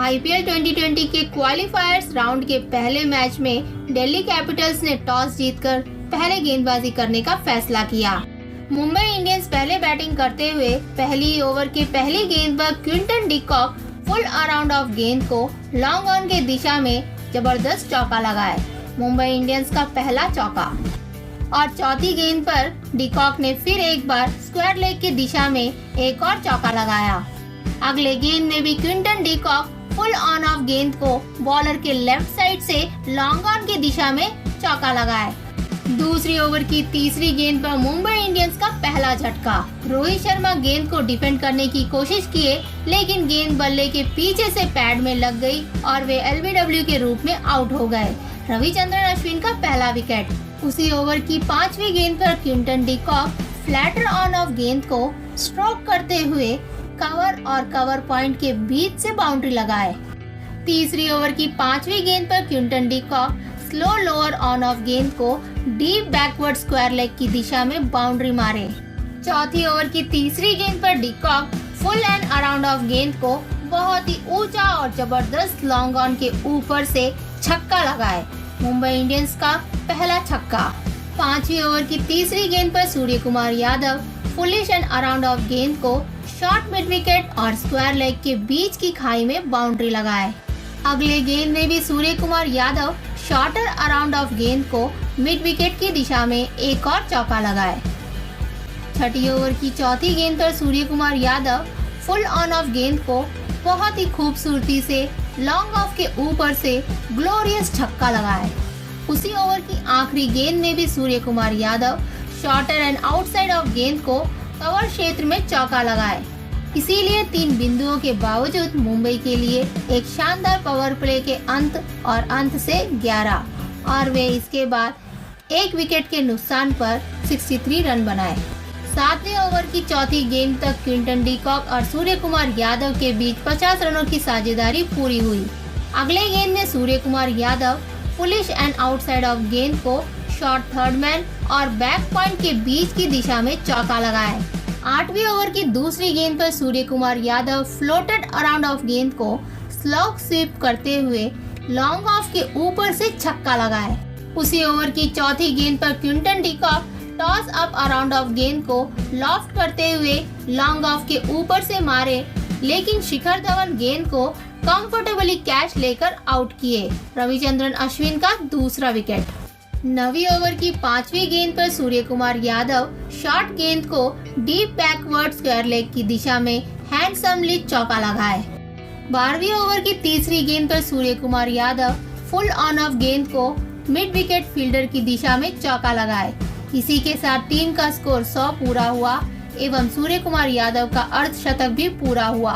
IPL 2020 के क्वालिफायर्स round के पहले मैच में दिल्ली कैपिटल्स ने टॉस जीतकर पहले गेंदबाजी करने का फैसला किया। मुंबई इंडियंस पहले बैटिंग करते हुए पहली ओवर के पहली गेंद पर Quinton de Kock full around off गेंद को लॉन्ग ऑन के दिशा में जबरदस्त चौका लगाए। मुंबई इंडियंस का पहला चौका और चौथी गेंद पर डी कॉक ने फिर एक बार स्क्वायर लेग की दिशा में एक और चौका लगाया। अगले गेंद में भी Quinton de Kock full on off गेंद को बॉलर के लेफ्ट साइड से लॉन्ग ऑन की दिशा में चौका लगाए। दूसरी ओवर की तीसरी गेंद पर मुंबई इंडियंस का पहला झटका। रोहित शर्मा गेंद को डिफेंड करने की कोशिश किए, लेकिन गेंद बल्ले के पीछे से पैड में लग गई और वे एलबीडब्ल्यू के रूप में आउट हो गए। रविचंद्रन अश्विन का पहला विकेट। उसी ओवर की पांचवी गेंद पर Quinton de Kock flatter on off गेंद को स्ट्रोक करते हुए कवर और कवर पॉइंट के बीच से बाउंड्री लगाए। तीसरी ओवर की पांचवी गेंद पर Quinton de Kock slow lower on off गेंद को डीप बैकवर्ड स्क्वायर लेग की दिशा में बाउंड्री मारे। चौथी ओवर की तीसरी गेंद पर de Kock full and around off गेंद को बहुत ही ऊंचा और जबरदस्त लॉन्ग ऑन के ऊपर से छक्का लगाए। मुंबई इंडियंस का पहला छक्का। पांचवी ओवर की तीसरी गेंद पर Surya Kumar Yadav fullish and around off गेंद को शॉर्ट मिड विकेट और स्क्वायर लेग के बीच की खाई में बाउंड्री लगाए। अगले गेंद में भी Surya Kumar Yadav shorter around off गेंद को मिड विकेट की दिशा में एक और चौका लगाए। छठी ओवर की चौथी गेंद पर Surya Kumar Yadav full on off गेंद को बहुत ही खूबसूरती से लॉन्ग ऑफ के ऊपर से ग्लोरियस छक्का लगाए। उसी ओवर की आखिरी गेंद में भी Surya Kumar Yadav shorter and outside off गेंद को कवर क्षेत्र में चौका लगाए। इसीलिए 3 बिंदुओं के बावजूद मुंबई के लिए एक शानदार पावर प्ले के अंत और अंत से 11 और वे इसके बाद एक विकेट के नुकसान पर 63 रन बनाए। 7वें ओवर की चौथी गेंद तक क्विंटन डी कॉक और सूर्य कुमार यादव के बीच 50 रनों की साझेदारी पूरी हुई। अगले गेंद में Surya Kumar Yadav fullish and outside off गेंद को शॉर्ट थर्ड मैन और बैक पॉइंट के बीच की दिशा में चौका लगाए। 8वीं ओवर की दूसरी गेंद पर Surya Kumar Yadav floated around off गेंद को स्लॉग स्वीप करते हुए लॉन्ग ऑफ के ऊपर से छक्का लगाए। उसी ओवर की चौथी गेंद पर Quinton de Kock toss up around off गेंद को लॉफ्ट करते हुए लॉन्ग ऑफ के ऊपर से मारे, लेकिन शिखर धवन गेंद को कंफर्टेबली कैच लेकर आउट किए। रविचंद्रन अश्विन का दूसरा विकेट। 9वीं ओवर की 5वीं गेंद पर सूर्य कुमार यादव शॉर्ट गेंद को डीप बैकवर्ड स्क्वायर लेग की दिशा में हैंडसमली चौका लगाए। 12वीं ओवर की तीसरी गेंद पर Surya Kumar Yadav full on off गेंद को मिड विकेट फील्डर की दिशा में चौका लगाए। इसी के साथ टीम का स्कोर 100 पूरा हुआ एवं सूर्य कुमार यादव का अर्धशतक भी पूरा हुआ।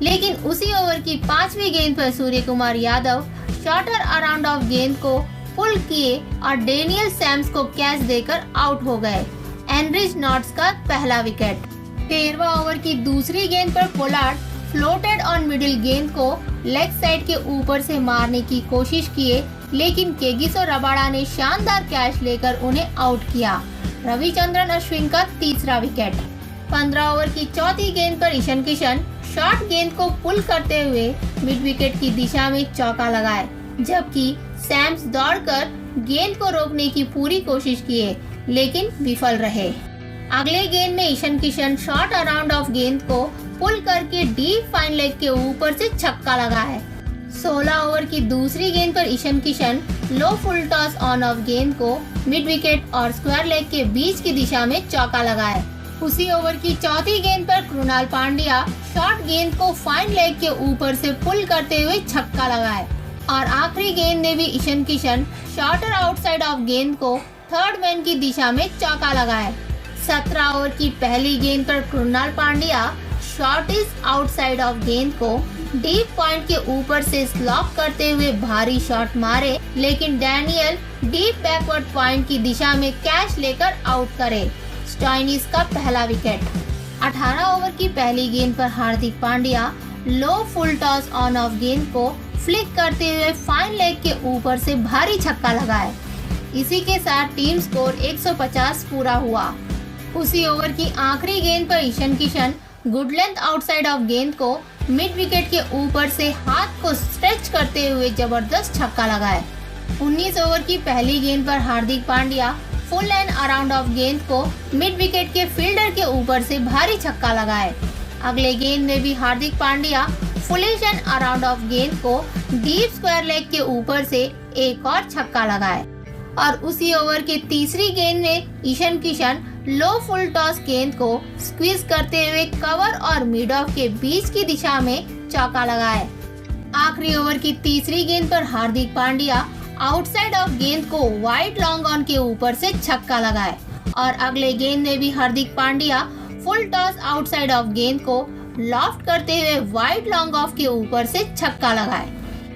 लेकिन उसी ओवर की 5वीं गेंद पर Surya Kumar Yadav shorter around off गेंद को पुल किए और डेनियल सैम्स को कैच देकर आउट हो गए। एनरिच नॉट्स का पहला विकेट। 13वां ओवर की दूसरी गेंद पर पोलार्ड फ्लोटेड ऑन मिडिल गेंद को लेग साइड के ऊपर से मारने की कोशिश किए, लेकिन केगिसो रबाडा ने शानदार कैच लेकर उन्हें आउट किया। रविचंद्रन अश्विन का तीसरा विकेट। 15 ओवर की चौथी गेंद पर ईशान किशन शॉर्ट गेंद को पुल करते हुए मिड विकेट की दिशा में चौका लगाए, जबकि सैम्स दौड़कर गेंद को रोकने की पूरी कोशिश किए, लेकिन विफल रहे। अगले गेंद में Ishan Kishan short around off गेंद को पुल करके डीप फाइन लेग के ऊपर से छक्का लगाए। 16 ओवर की दूसरी गेंद पर ईशान किशन लो फुल टॉस ऑन ऑफ गेंद को मिड विकेट और स्क्वायर लेग के बीच की दिशा में चौका लगाए। उसी ओवर की चौथी गेंद पर कृणाल पांड्या शॉर्ट गेंद को फाइन लेग के ऊपर से पुल करते हुए छक्का लगाए और आखिरी गेंद में भी Ishan Kishan shorter outside off गेंद को थर्ड मैन की दिशा में चौका लगाए। 17 ओवर की पहली गेंद पर Krunal Pandya short is outside off गेंद को डीप पॉइंट के ऊपर से स्लॉप करते हुए भारी शॉट मारे, लेकिन डैनियल डीप बैकवर्ड पॉइंट की दिशा में कैच लेकर आउट करे। स्टॉइनिस का पहला विकेट। 18 ओवर की पहली गेंद पर हार्दिक पांड्या लो फुल टॉस ऑन ऑफ गेंद को फ्लिक करते हुए फाइन लेग के ऊपर से भारी छक्का लगाए। इसी के साथ टीम स्कोर 150 पूरा हुआ। उसी ओवर की आखिरी गेंद पर Ishan Kishan good length outside off गेंद को मिड विकेट के ऊपर से हाथ को स्ट्रेच करते हुए जबरदस्त छक्का लगाए। 19 ओवर की पहली गेंद पर Hardik Pandya full and around off गेंद को मिड विकेट के फील्डर के ऊपर से भारी छक्का लगाए। अगले गेंद में भी Hardik Pandya fullish and around off गेंद को डीप स्क्वायर लेग के ऊपर से एक और छक्का लगाए। और उसी ओवर के तीसरी गेंद में ईशान किशन लो फुल टॉस गेंद को स्क्वीज करते हुए कवर और मिड ऑफ के बीच की दिशा में चौका लगाए। आखिरी ओवर की तीसरी गेंद पर हार्दिक पांड्या आउटसाइड ऑफ गेंद को वाइड लॉन्ग ऑन के ऊपर से छक्का लगाए। और अगले गेंद में भी Hardik Pandya full toss outside off गेंद को लॉफ्ट करते हुए वाइड लॉन्ग ऑफ के ऊपर से छक्का लगाए।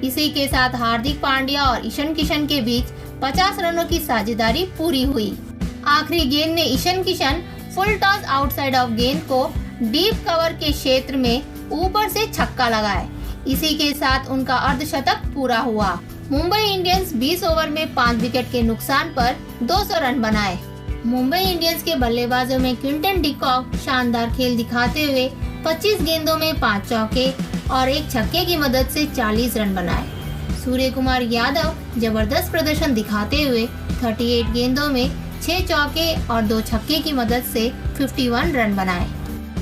इसी के साथ हार्दिक पांड्या और ईशान किशन के बीच 50 रनों की साझेदारी पूरी हुई। आखिरी गेंद में Ishan Kishan full toss outside off गेंद को डीप कवर के क्षेत्र में ऊपर से छक्का लगाए। इसी के साथ उनका अर्धशतक पूरा हुआ। मुंबई इंडियंस 20 ओवर में 5 विकेट के नुकसान पर 200 रन बनाए। मुंबई इंडियंस के बल्लेबाजों में क्विंटन डिकॉक शानदार खेल दिखाते हुए 25 गेंदों में 5 चौके और 1 छक्के की मदद से 40 रन बनाए। सूर्य कुमार यादव जबरदस्त प्रदर्शन दिखाते हुए 38 गेंदों में 6 चौके और 2 छक्के की मदद से 51 रन बनाए।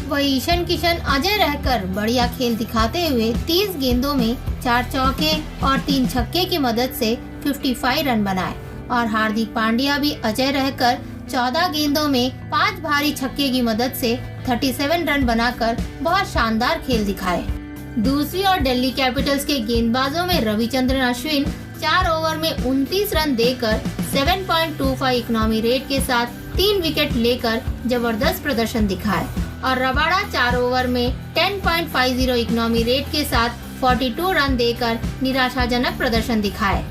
वही ईशान किशन अजय रहकर बढ़िया खेल दिखाते हुए 30 गेंदों में 4 चौके और 3 छक्के की मदद से 55 रन बनाए। और हार्दिक पांड्या भी अजय रहकर 14 गेंदों में 5 भारी छक्के की मदद से 37 रन बनाकर बहुत शानदार खेल दिखाए। दूसरी ओर दिल्ली कैपिटल्स के गेंदबाजों में रविचंद्रन अश्विन 4 ओवर में 29 रन देकर 7.25 इकोनॉमी रेट के साथ 3 विकेट लेकर जबरदस्त प्रदर्शन दिखाए। और रबाडा 4 ओवर में 10.50 इकोनॉमी रेट के साथ 42 रन देकर निराशाजनक प्रदर्शन दिखाए।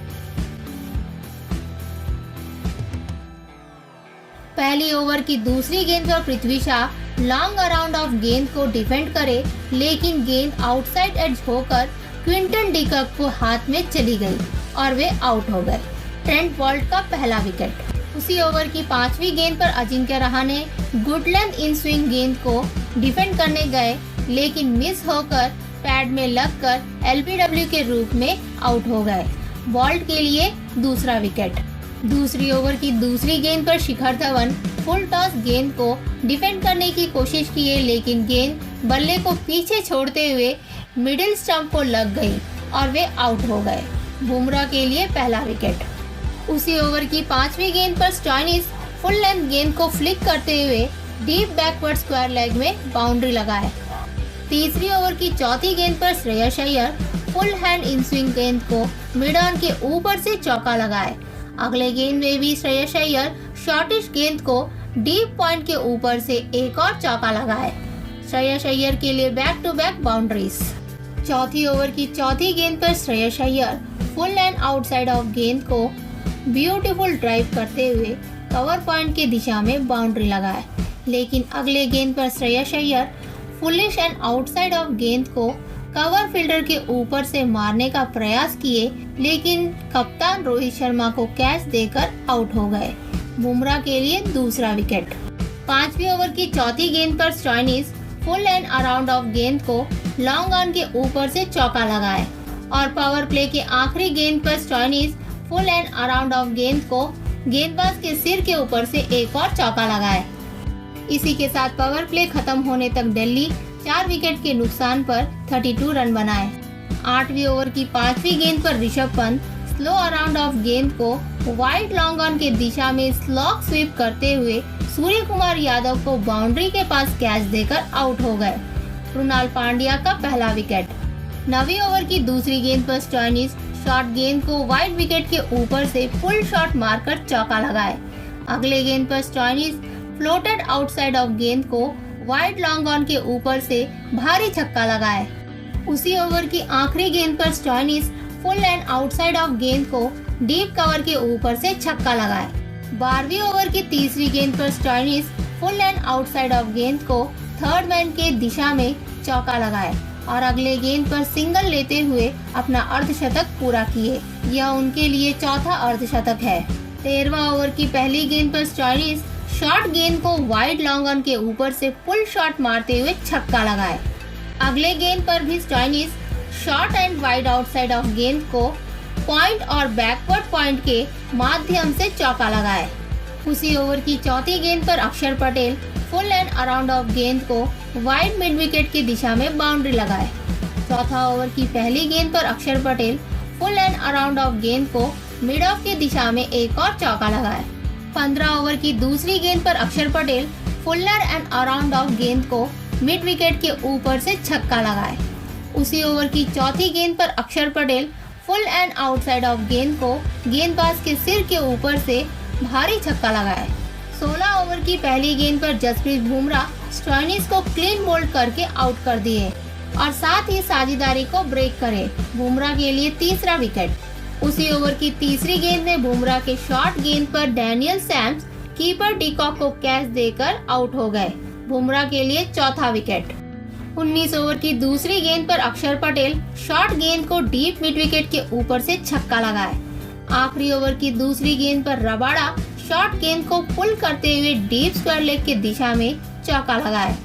पहली ओवर की दूसरी गेंद पर पृथ्वी शाह लॉन्ग अराउंड ऑफ गेंद को डिफेंड करे, लेकिन गेंद आउटसाइड एज होकर क्विंटन डिकॉक को हाथ में चली गई और वे आउट हो गए। ट्रेंट बोल्ट का पहला विकेट। उसी ओवर की 5वीं गेंद पर Ajinkya Rahane good length in swing गेंद को डिफेंड करने गए, लेकिन मिस होकर पैड में लगकर एलबीडब्ल्यू के रूप में आउट हो गए। बोल्ट के लिए दूसरा विकेट। दूसरी ओवर की दूसरी गेंद पर शिखर धवन फुल टॉस गेंद को डिफेंड करने की कोशिश किए, लेकिन गेंद बल्ले को पीछे छोड़ते हुए मिडिल स्टंप को लग गई और वे आउट हो गए। बुमराह के लिए पहला विकेट। उसी ओवर की 5वीं गेंद पर स्टोइनिस फुल लेंथ गेंद को फ्लिक करते हुए डीप बैकवर्ड स्क्वायर लेग में बाउंड्री लगाए। तीसरी ओवर की चौथी गेंद पर Shreyas Iyer full hand in swing गेंद को मिड ऑन के ऊपर से चौका लगाए। अगले गेंद में भी श्रेयस अय्यर शॉर्टिश गेंद को डीप पॉइंट के ऊपर से एक और चौका लगाए। श्रेयस अय्यर के लिए बैक टू बैक बाउंड्रीज। चौथी ओवर की चौथी गेंद पर Shreyas Iyer full and outside off गेंद को ब्यूटीफुल ड्राइव करते हुए कवर पॉइंट की दिशा में बाउंड्री लगाए, लेकिन अगले गेंद पर Shreyas Iyer foolish and outside off गेंद को कवर फील्डर के ऊपर से मारने का प्रयास किए, लेकिन कप्तान रोहित शर्मा को कैच देकर आउट हो गए। बुमराह के लिए दूसरा विकेट। 5वीं ओवर की चौथी गेंद पर Stoinis full and around off गेंद को लॉन्ग ऑन के ऊपर से चौका लगाए और पावर प्ले के आखिरी गेंद पर Stoinis full and around off गेंद को गेंदबाज के सिर के ऊपर से एक और चौका लगाए। इसी के साथ पावर प्ले खत्म होने तक दिल्ली 4 विकेट के नुकसान पर 32 रन बनाए। 8वीं ओवर की 5वीं गेंद पर Rishabh Pant slow around off गेंद को वाइड लॉन्ग ऑन के दिशा में स्लॉग स्वीप करते हुए सूर्य कुमार यादव को बाउंड्री के पास कैच देकर आउट हो गए। कृणाल पांड्या का पहला विकेट। 9वीं ओवर की दूसरी गेंद पर स्टोइनिस शॉर्ट गेंद को वाइड विकेट के ऊपर से फुल शॉट मारकर चौका लगाए। अगले गेंद पर स्टोइनिस फ्लोटेड आउटसाइड ऑफ गेंद को वाइड लॉन्ग ऑन के ऊपर से भारी छक्का लगाए। उसी ओवर की आखिरी गेंद पर Stoinis full and outside off गेंद को डीप कवर के ऊपर से छक्का लगाए। 12वीं ओवर की तीसरी गेंद पर Stoinis full and outside off गेंद को थर्ड मैन के दिशा में चौका लगाए और अगले गेंद पर सिंगल लेते हुए अपना अर्धशतक पूरा किए। यह उनके लिए चौथा अर्धशतक है। 13वां ओवर की पहली गेंद पर स्टोइनिस शॉर्ट गेंद को वाइड लॉन्ग ऑन के ऊपर से फुल शॉट मारते हुए छक्का लगाए। अगले गेंद पर भी Stoinis short and wide outside off गेंद को पॉइंट और बैकवर्ड पॉइंट के माध्यम से चौका लगाए। उसी ओवर की चौथी गेंद पर अक्षर Patel full and around off गेंद को वाइड मिड विकेट की दिशा में बाउंड्री लगाए। चौथा ओवर की पहली गेंद पर अक्षर Patel full and around off गेंद को मिड ऑफ की दिशा में एक और चौका लगाए। 15 ओवर की दूसरी गेंद पर अक्षर Patel Fuller and around off गेंद को मिड विकेट के ऊपर से छक्का लगाए। उसी ओवर की चौथी गेंद पर अक्षर Patel full and outside off गेंद को गेंदबाज के सिर के ऊपर से भारी छक्का लगाए। 16 ओवर की पहली गेंद पर जसप्रीत बुमराह स्टोइनिस को क्लीन बोल्ड करके आउट कर दिए और साथ ही साझेदारी को ब्रेक करे। बुमराह के लिए तीसरा विकेट। उसी ओवर की तीसरी गेंद में बुमराह के शॉर्ट गेंद पर डैनियल सैम्स कीपर डिकॉक को कैच देकर आउट हो गए। बुमराह के लिए चौथा विकेट। 19 ओवर की दूसरी गेंद पर अक्षर पटेल शॉर्ट गेंद को डीप मिड विकेट के ऊपर से छक्का लगाए। आखिरी ओवर की दूसरी गेंद पर रबाडा शॉर्ट गेंद को पुल करते हुए डीप स्क्वायर लेग की दिशा में चौका लगाए।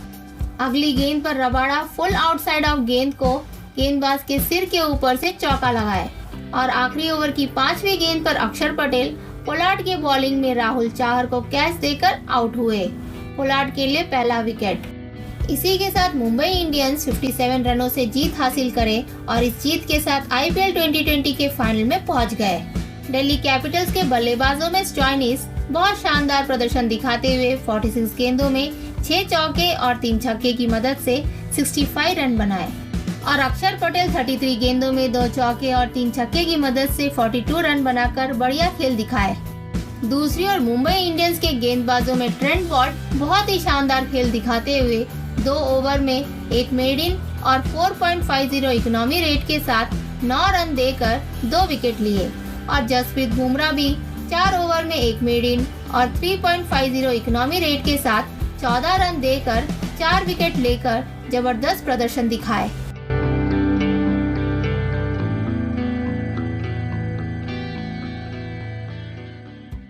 अगली गेंद पर रबाडा फुल आउटसाइड ऑफ गेंद को गेंदबाज के सिर के ऊपर से चौका लगाए और आखिरी ओवर की पांचवी गेंद पर अक्षर पटेल पोलार्ड के बॉलिंग में राहुल चाहर को कैच देकर आउट हुए। पोलार्ड के लिए पहला विकेट। इसी के साथ मुंबई इंडियंस 57 रनों से जीत हासिल करे और इस जीत के साथ IPL 2020 के फाइनल में पहुंच गए। दिल्ली कैपिटल्स के बल्लेबाजों में स्टोइनिस बहुत शानदार प्रदर्शन दिखाते हुए 46 गेंदों में 6 चौके और 3 छक्के की मदद से 65 रन बनाए और अक्षर पटेल 33 गेंदों में 2 चौके और 3 छक्के की मदद से 42 रन बनाकर बढ़िया खेल दिखाए। दूसरी ओर मुंबई इंडियंस के गेंदबाजों में ट्रेंट बोल्ट बहुत ही शानदार खेल दिखाते हुए 2 ओवर में 1 मेडिन और 4.50 इकोनॉमी रेट के साथ 9 रन देकर 2 विकेट लिए और जसप्रीत बुमराह भी 4 ओवर में 1 मेडिन और 3.50 इकोनॉमी रेट के साथ 14 रन देकर 4 विकेट लेकर जबरदस्त प्रदर्शन दिखाए।